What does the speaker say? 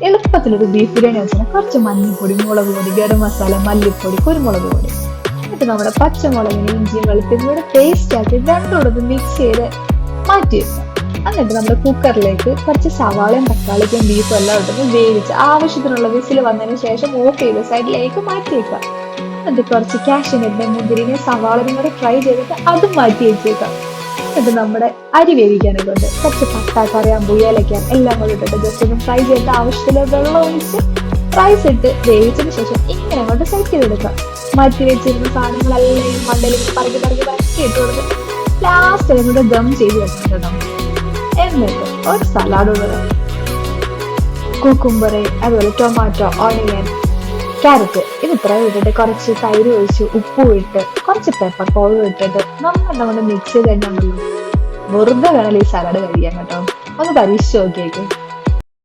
എളുപ്പത്തിലൊരു beef biryani വെച്ചാൽ കുറച്ച് മഞ്ഞൾപ്പൊടി, മുളക് പൊടി, ഗരം മസാല, മല്ലിപ്പൊടി, കുരുമുളക് പൊടി, എന്നിട്ട് നമ്മുടെ പച്ചമുളകിന് ഇഞ്ചിയും വെളുത്തുള്ളിയും കൂടെ പേസ്റ്റ് ആക്കി രണ്ടോടൊന്ന് മിക്സ് ചെയ്ത് മാറ്റി വെക്കാം. എന്നിട്ട് നമ്മുടെ കുക്കറിലേക്ക് കുറച്ച് സവാളയും തക്കാളിക്കും ബീഫും എല്ലാം ഇട്ടൊന്ന് വേവിച്ച് ആവശ്യത്തിനുള്ള വിസിൽ വന്നതിന് ശേഷം ഓഫ് ചെയ്ത് സൈഡിലേക്ക് മാറ്റി വെക്കാം. എന്നിട്ട് കുറച്ച് കാഷ്യൂനട്ടിനെ, മുന്തിരിനെ, സവാളയും കൂടെ ഫ്രൈ ചെയ്തിട്ട് അതും മാറ്റി വെച്ചേക്കാം. എന്നിട്ട് നമ്മുടെ അരി വേവിക്കാനൊക്കെ ഉണ്ട്. കുറച്ച് പട്ട, കറിയാമ്പൂ, ഏലക്ക എല്ലാം കൂടെ ഇട്ടിട്ട് ജസ്റ്റ് ഒന്ന് ഫ്രൈ ചെയ്തിട്ട് ആവശ്യത്തിന് വെള്ളം ഒഴിച്ച് റൈസ് ഇട്ട് വേവിച്ചതിന് ശേഷം ഇങ്ങനെ അങ്ങോട്ട് സെറ്റ് ചെയ്തെടുക്കാം. മാറ്റി വെച്ചിരുന്ന സാധനങ്ങളെല്ലാം മണ്ടയിലേക്ക് പറക്കി ഇട്ട് കൊടുത്തിട്ട് ലാസ്റ്റ് അങ്ങോട്ട് ദം ചെയ്ത് വെക്കണം നമ്മൾ. എന്നിട്ട് ഒരു സലാഡ് കൂടെ, കുക്കുംബർ, അതുപോലെ ടൊമാറ്റോ, ഓണിയൻ, ക്യാരറ്റ് ഇത് ഇത്രയും ഇട്ടിട്ട് കുറച്ച് തൈര് ഒഴിച്ച് ഉപ്പും ഇട്ട് കുറച്ച് പെപ്പർ പൗഡർ ഇട്ടിട്ട് നമ്മൾ മിക്സ് ചെയ്ത് കഴിഞ്ഞാൽ വെറുതെ വേണമല്ലോ ഈ സലാഡ് കഴിക്കാൻ കേട്ടോ. ഒന്ന് പരീക്ഷിച്ച് നോക്കിയേക്ക്.